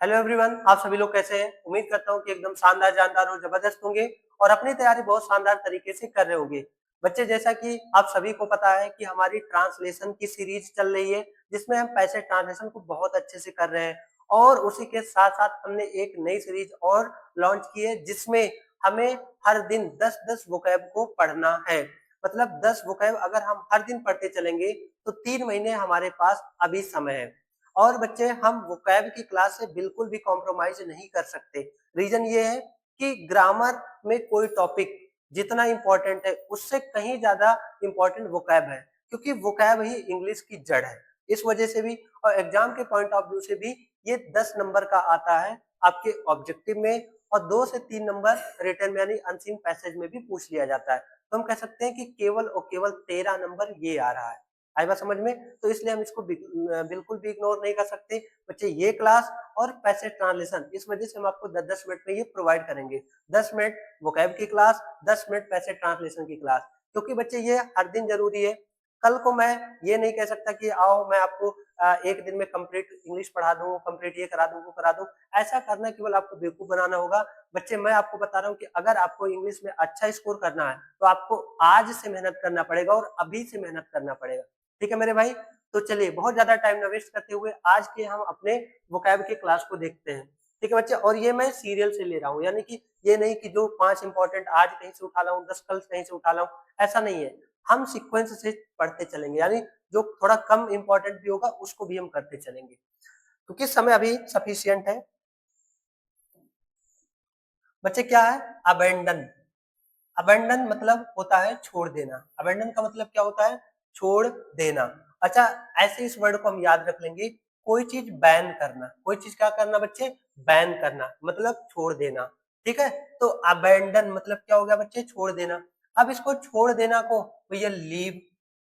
Hello everyone, आप सभी लोग कैसे हैं? उम्मीद करता हूँ कि एकदम शानदार, जानदार और जबरदस्त होंगे और अपनी तैयारी बहुत शानदार तरीके से कर रहे होंगे। बच्चे, जैसा कि आप सभी को पता है कि हमारी ट्रांसलेशन की सीरीज चल रही है, जिसमें हम पैसेज ट्रांसलेशन को बहुत अच्छे से कर रहे हैं और उसी के साथ-साथ हमने एक नई सीरीज और लॉन्च की है, जिसमें हमें हर दिन 10-10 वोकैब को पढ़ना है। मतलब 10 वोकैब अगर हम हर दिन पढ़ते चलेंगे, तो 3 महीने हमारे पास अभी समय है। और बच्चे, हम वोकैब की क्लास से बिल्कुल भी कॉम्प्रोमाइज नहीं कर सकते। रीजन ये है कि ग्रामर में कोई टॉपिक जितना इंपॉर्टेंट है, उससे कहीं ज्यादा इंपॉर्टेंट वोकैब है, क्योंकि वोकैब ही इंग्लिश की जड़ है। इस वजह से भी और एग्जाम के पॉइंट ऑफ व्यू से भी ये 10 नंबर का आता है आपके ऑब्जेक्टिव में, और 2 से 3 नंबर रिटन में यानी अनसीन पैसेज में भी पूछ लिया जाता है। तो हम कह सकते हैं कि केवल और केवल 13 नंबर ये आ रहा है। आई बात समझ में? तो इसलिए हम इसको बिल्कुल भी इग्नोर नहीं कर सकते। बच्चे, ये क्लास और पैसेज ट्रांसलेशन, इस वजह से हम आपको 10-10 मिनट में ये प्रोवाइड करेंगे। 10 मिनट वोकैब की क्लास, 10 मिनट पैसेज ट्रांसलेशन की क्लास, क्योंकि बच्चे ये हर दिन जरूरी है। कल को मैं ये नहीं कह सकता कि आओ मैं आपको एक दिन में कंप्लीट इंग्लिश पढ़ा दूं, कंप्लीट ये करा दूं, वो करा दूं। ऐसा करना केवल आपको बेवकूफ बनाना होगा। बच्चे, मैं आपको बता रहा हूँ कि अगर आपको इंग्लिश में अच्छा स्कोर करना है, तो आपको आज से मेहनत करना पड़ेगा और अभी से मेहनत करना पड़ेगा। ठीक है मेरे भाई? तो चलिए, बहुत ज्यादा टाइम न वेस्ट करते हुए आज के हम अपने वोकैब के क्लास को देखते हैं। ठीक है बच्चे, और ये मैं सीरियल से ले रहा हूँ, यानी कि ये नहीं कि जो 5 इंपॉर्टेंट आज कहीं से उठा लाऊं, 10 कल कहीं से उठा लाऊं, ऐसा नहीं है। हम सीक्वेंस से पढ़ते चलेंगे, यानी जो थोड़ा कम इंपॉर्टेंट भी होगा उसको भी हम करते चलेंगे, क्योंकि समय अभी सफिशियंट है। बच्चे, क्या है अबेंडन? अबेंडन मतलब होता है छोड़ देना। अबेंडन का मतलब क्या होता है? छोड़ देना। अच्छा, ऐसे इस वर्ड को हम याद रख लेंगे। कोई चीज बैन करना, कोई चीज क्या करना बच्चे? बैन करना, मतलब छोड़ देना। ठीक है, तो अबेंडन मतलब क्या हो गया बच्चे? छोड़ देना। अब इसको छोड़ देना को भैया लीव,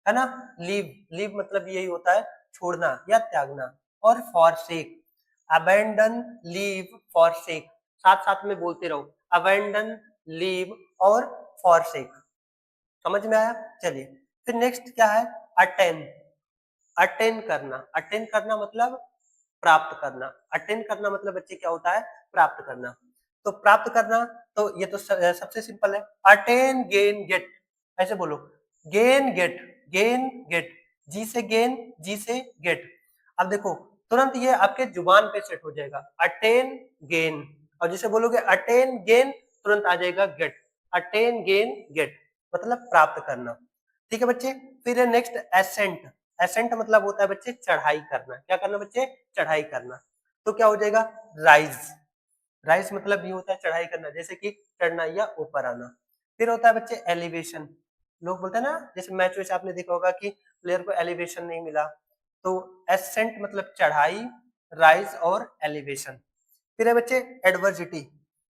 है ना? लीव, लीव मतलब यही होता है छोड़ना या त्यागना। और फॉरसेक, अबेंडन, लीव, फॉरसेक, साथ साथ में बोलते रहो। अबेंडन, लीव और फॉरसेक। समझ में आया? चलिए, फिर नेक्स्ट क्या है? अटेन। अटेन करना, अटेन करना मतलब प्राप्त करना। अटेन करना मतलब बच्चे क्या होता है? प्राप्त करना। तो प्राप्त करना, तो ये तो सबसे सिंपल है। अटेन, गेन, गेट, ऐसे बोलो। गेन, गेट, गेन, गेट, जी से गेन, जी से गेट। अब देखो, तुरंत ये आपके जुबान पे सेट हो जाएगा। अटेन, गेन, और जिसे बोलोगे अटेन, गेन, तुरंत आ जाएगा गेट। अटेन, गेन, गेट मतलब प्राप्त करना। ठीक है बच्चे, फिर है नेक्स्ट एसेंट। एसेंट मतलब होता है बच्चे चढ़ाई करना। क्या करना बच्चे? चढ़ाई करना। तो क्या हो जाएगा? राइज। राइज मतलब ये होता है चढ़ाई करना, जैसे कि चढ़ना या ऊपर आना। फिर होता है बच्चे एलिवेशन। लोग बोलते हैं ना, जैसे मैच में आपने देखा होगा कि प्लेयर को एलिवेशन नहीं मिला, तो एसेंट मतलब चढ़ाई, राइज और एलिवेशन। फिर है बच्चे एडवर्सिटी।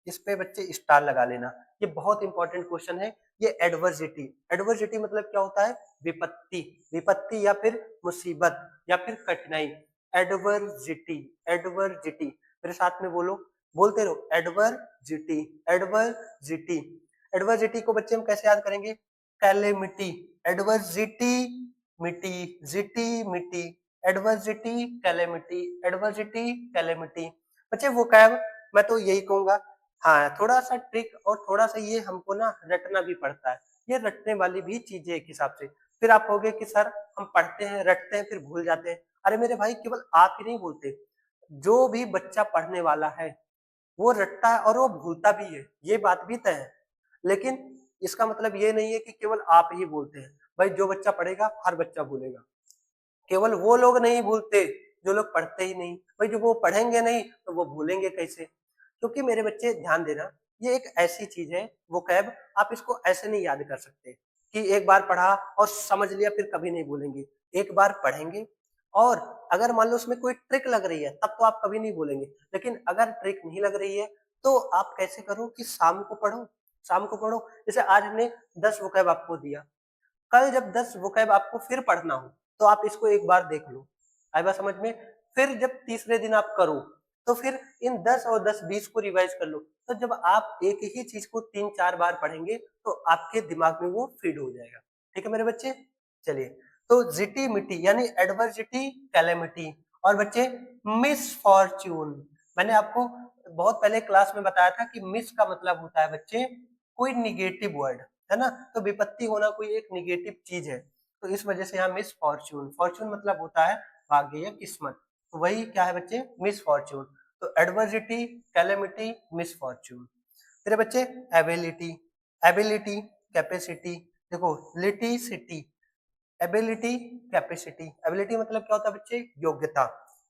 इस पे बच्चे स्टार लगा लेना, ये बहुत इंपॉर्टेंट क्वेश्चन है। ये एडवर्सिटी, एडवर्सिटी मतलब क्या होता है? विपत्ति, विपत्ति या फिर मुसीबत या फिर कठिनाई। एडवर्सिटी, एडवर्सिटी, मेरे साथ में बोलो, बोलते रहो। Adversity, adversity. एडवर्सिटी को बच्चे हम कैसे याद करेंगे? कैलेमिटी, एडवर्सिटी, मिटी, जिटी, मिटी, एडवर्सिटी, कैलेमिटी, एडवर्सिटी, कैलेमिटी। बच्चे, वो कैब मैं तो यही कहूंगा, हाँ, थोड़ा सा ट्रिक और थोड़ा सा ये हमको ना रटना भी पड़ता है। ये रटने वाली भी चीज है एक हिसाब से। फिर आप कहोगे कि सर, हम पढ़ते हैं, रटते हैं, फिर भूल जाते हैं। अरे मेरे भाई, केवल आप ही नहीं भूलते, जो भी बच्चा पढ़ने वाला है वो रटता है और वो भूलता भी है, ये बात भी तय है। लेकिन इसका मतलब ये नहीं है कि केवल आप ही भूलते हैं। भाई, जो बच्चा पढ़ेगा हर बच्चा भूलेगा। केवल वो लोग नहीं भूलते जो लोग पढ़ते ही नहीं। भाई, जो वो पढ़ेंगे नहीं तो वो भूलेंगे कैसे? क्योंकि मेरे बच्चे ध्यान देना, ये एक ऐसी चीज है वोकैब, आप इसको ऐसे नहीं याद कर सकते कि एक बार पढ़ा और समझ लिया फिर कभी नहीं भूलेंगे। एक बार पढ़ेंगे, और अगर मान लो उसमें कोई ट्रिक लग रही है, तब तो आप कभी नहीं भूलेंगे। लेकिन अगर ट्रिक नहीं लग रही है, तो आप कैसे करो कि शाम को पढ़ो। शाम को पढ़ो, जैसे आज हमने 10 वोकैब आपको दिया, कल जब 10 वोकैब आपको फिर पढ़ना हो, तो आप इसको एक बार देख लो। आई बात समझ में? फिर जब तीसरे दिन आप करो, तो फिर इन 10 और 10 20 को रिवाइज कर लो। तो जब आप एक ही चीज को 3-4 बार पढ़ेंगे, तो आपके दिमाग में वो फीड हो जाएगा। ठीक है मेरे बच्चे? चलिए, तो जिटी मिटी यानी एडवर्सिटी, कैलेमिटी। और बच्चे, मिस फॉर्च्यून, मैंने आपको बहुत पहले क्लास में बताया था कि मिस का मतलब होता है बच्चे कोई निगेटिव वर्ड, है ना, तो विपत्ति होना कोई एक निगेटिव चीज है, तो इस वजह से यहाँ मिस फॉर्च्यून, फॉर्च्यून मतलब होता है भाग्य या किस्मत, तो वही क्या है बच्चे मिस फॉर्च्यून। तो एडवर्सिटी, कैलेमिटी, मिस फॉर्च्यून। फिर बच्चे एबिलिटी, एबिलिटी, कैपेसिटी, देखो लिटी सिटी, एबिलिटी, कैपेसिटी, एबिलिटी मतलब क्या होता है बच्चे योग्यता,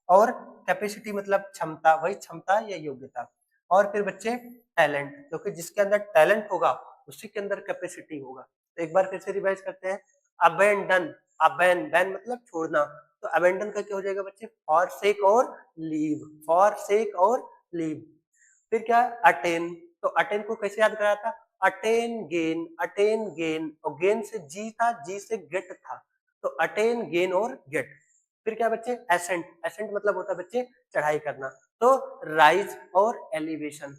और कैपेसिटी मतलब क्षमता, वही क्षमता या योग्यता, और फिर बच्चे टैलेंट, क्योंकि जिसके अंदर टैलेंट होगा उसी के अंदर कैपेसिटी होगा। तो एक बार फिर से रिवाइज करते हैं। अबेंडन, अबेन, बैन मतलब छोड़ना, तो अबेंडन का क्या हो जाएगा बच्चे फॉर सेक और लीव, फॉर सेक और लीव। फिर क्या है अटेन, तो अटेन को कैसे याद कराया था, अटेन गेन, अटेन गेन, और गेन से जी था, जी से गेट था, तो अटेन गेन और गेट। फिर क्या बच्चे एसेंट, एसेंट मतलब होता है बच्चे चढ़ाई करना, तो राइज और एलिवेशन,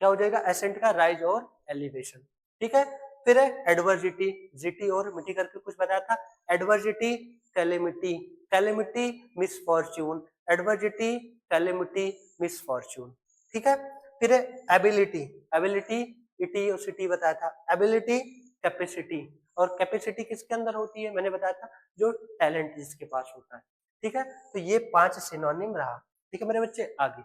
क्या हो जाएगा एसेंट का राइज और एलिवेशन, ठीक है। फिर है एडवर्सिटी, जीटी और मिटी करके कुछ बताया था, adversity, calamity, calamity misfortune, adversity, calamity, misfortune, ठीक है। फिर है एबिलिटी, एबिलिटी इटी और सिटी बताया था, एबिलिटी कैपेसिटी, और कैपेसिटी किसके अंदर होती है मैंने बताया था, जो टैलेंट जिसके पास होता है, ठीक है। तो ये 5 सिनोनिम रहा, ठीक है मेरे बच्चे। आगे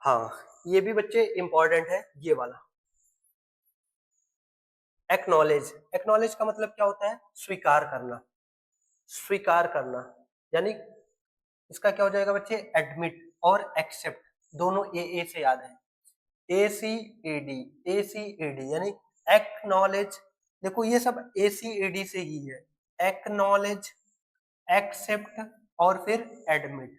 हाँ, ये भी बच्चे इंपॉर्टेंट है ये वाला, एक्नॉलेज, एक्नॉलेज का मतलब क्या होता है स्वीकार करना, स्वीकार करना, यानी इसका क्या हो जाएगा बच्चे एडमिट और एक्सेप्ट, दोनों ए से याद है, A C A D, A C A D यानी एक्नॉलेज, देखो ये सब ए सी ए डी से ही है, एक्नॉलेज, एक्सेप्ट और फिर एडमिट,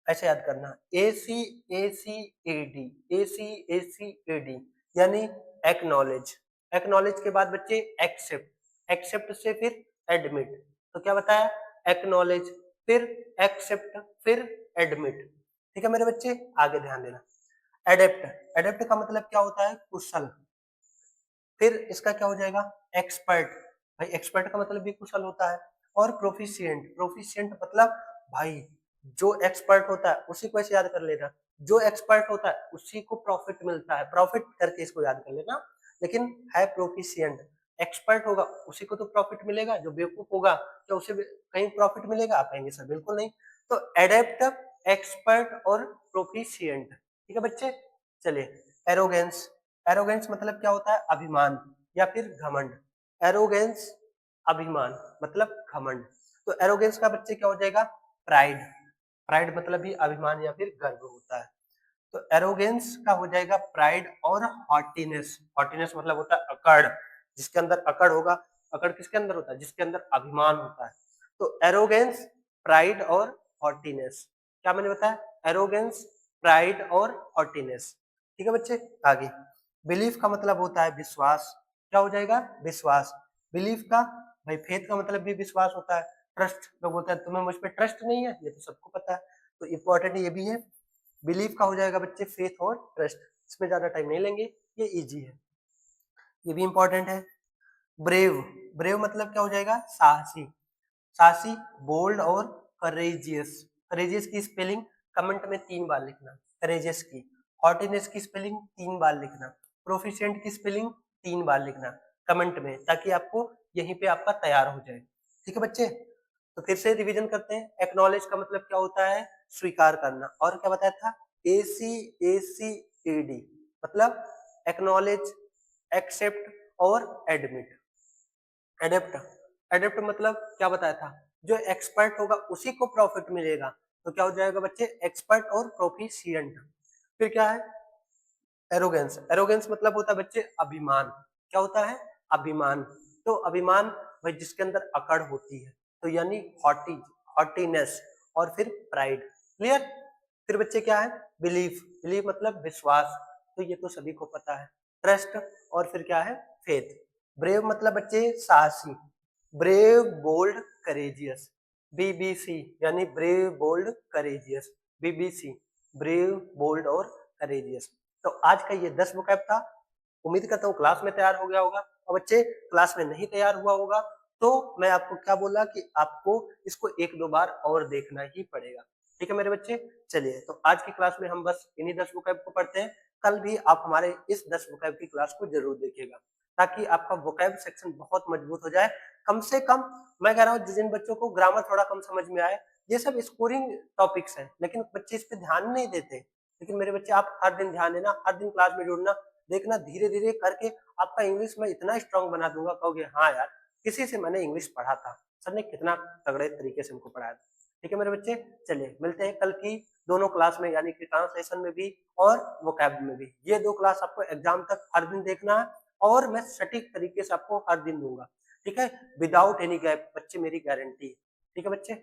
ऐसे याद करना, A C A C A D, A C A C A D यानी एक्नॉलेज, एक्नॉलेज के बाद बच्चे एक्सेप्ट, एक्सेप्ट से फिर एडमिट, तो क्या बताया एक्नॉलेज, फिर एक्सेप्ट, फिर एडमिट, ठीक है मेरे बच्चे। आगे ध्यान देना, एडेप्ट, एडेप्ट का मतलब क्या होता है कुशल, फिर इसका क्या हो जाएगा एक्सपर्ट, भाई एक्सपर्ट का मतलब भी कुशल होता है, और प्रोफिशिएंट, प्रोफिशिएंट मतलब भाई जो एक्सपर्ट होता है उसी को ऐसे याद कर लेना, जो एक्सपर्ट होता है उसी को प्रॉफिट मिलता है, प्रॉफिट करके इसको याद कर लेना, लेकिन है प्रोफिशिएंट, एक्सपर्ट होगा उसी को तो प्रॉफिट मिलेगा, जो बेवकूफ होगा क्या उसे कहीं प्रॉफिट मिलेगा, आप कहेंगे सर बिल्कुल नहीं। तो एडेप्ट, एक्सपर्ट और प्रोफिशिएंट, ठीक है बच्चे। चलिए एरोगेंस, एरोगेंस मतलब क्या होता है अभिमान या फिर घमंड, एरोगेंस अभिमान मतलब घमंड, तो एरोगेंस का बच्चे क्या हो जाएगा प्राइड, प्राइड मतलब भी अभिमान या फिर गर्व होता है, तो एरोगेंस का हो जाएगा प्राइड और हॉटीनेस, हॉटीनेस मतलब होता है अकड़, जिसके अंदर अकड़ होगा, अकड़ किसके अंदर होता है जिसके अंदर अभिमान होता है, तो एरोगेंस, प्राइड और हॉटीनेस, क्या मैंने बताया एरोगेंस, प्राइड और हॉटीनेस, ठीक है बच्चे। आगे बिलीफ का मतलब होता है विश्वास, क्या हो जाएगा विश्वास, बिलीफ का भाई फेथ का मतलब भी विश्वास होता है, ट्रस्ट लोग होता है, तुम्हें मुझ पर ट्रस्ट नहीं है ये तो सबको पता है, तो इंपॉर्टेंट ये भी है, बिलीफ का हो जाएगा बच्चे फेथ और ट्रस्ट, इसमें ज्यादा टाइम नहीं लेंगे, ये इजी है, ये भी इंपॉर्टेंट है। ब्रेव, ब्रेव मतलब क्या हो जाएगा साहसी, साहसी, बोल्ड और करेजियस, करेजियस की स्पेलिंग कमेंट में 3 बार लिखना, करेजियस की, हॉटिनेस की स्पेलिंग 3 बार लिखना, प्रोफिशिएंट की स्पेलिंग 3 बार लिखना कमेंट में, ताकि आपको यहीं पे आपका तैयार हो जाए, ठीक है बच्चे। तो फिर से रिवीजन करते हैं, एक्नॉलेज का मतलब क्या होता है स्वीकार करना, और क्या बताया था ए C A C A D मतलब एक्नॉलेज, एक्सेप्ट और एडमिट, एडेप्ट, एडेप्ट मतलब क्या बताया था जो एक्सपर्ट होगा उसी को प्रॉफिट मिलेगा, तो क्या हो जाएगा बच्चे एक्सपर्ट और प्रोफिशिएंट। फिर क्या है एरोगेंस, एरोगेंस मतलब होता है बच्चे अभिमान, क्या होता है अभिमान, तो अभिमान भाई जिसके अंदर अकड़ होती है, तो यानी हॉटी, हॉटीनेस और फिर प्राइड, क्लियर। फिर बच्चे क्या है बिलीफ, बिलीफ मतलब विश्वास, तो ये तो सभी को पता है, ट्रस्ट और फिर क्या है फेथ। ब्रेव मतलब बच्चे साहसी, ब्रेव बोल्ड करेजियस, बीबीसी यानी brave bold courageous, BBC brave bold और करेजियस। तो आज का ये 10 वोकैब था, उम्मीद करता हूँ क्लास में तैयार हो गया होगा, और बच्चे क्लास में नहीं तैयार हुआ होगा तो मैं आपको क्या बोला कि आपको इसको 1-2 बार और देखना ही पड़ेगा, ठीक है मेरे बच्चे, चलिए तो आज की क्लास में हम बस इन्हीं 10 वोकैब को पढ़ते हैं। कल भी आप हमारे इस 10 वोकैब की क्लास को जरूर देखिएगा, ताकि आपका वोकैब सेक्शन बहुत मजबूत हो जाए। कम से कम मैं कह रहा हूँ जिन बच्चों को ग्रामर थोड़ा कम समझ में आए, ये सब स्कोरिंग टॉपिक्स हैं, लेकिन बच्चे इस पे ध्यान नहीं देते। लेकिन मेरे बच्चे आप हर दिन ध्यान देना, हर दिन क्लास में जुड़ना, देखना धीरे धीरे करके आपका इंग्लिश में इतना स्ट्रांग बना दूंगा, कहोगे हाँ यार किसी से मैंने इंग्लिश पढ़ा था, सर ने कितना तगड़े तरीके से हमको पढ़ाया था। ठीक है मेरे बच्चे, चलिए मिलते हैं कल की दोनों क्लास में, यानी कि ट्रांसलेशन में भी और वोकैब में भी। ये दो क्लास आपको एग्जाम तक हर दिन देखना है, और मैं सटीक तरीके से आपको हर दिन दूंगा, ठीक है, विदाउट एनी गैप, बच्चे मेरी गारंटी है। ठीक है बच्चे।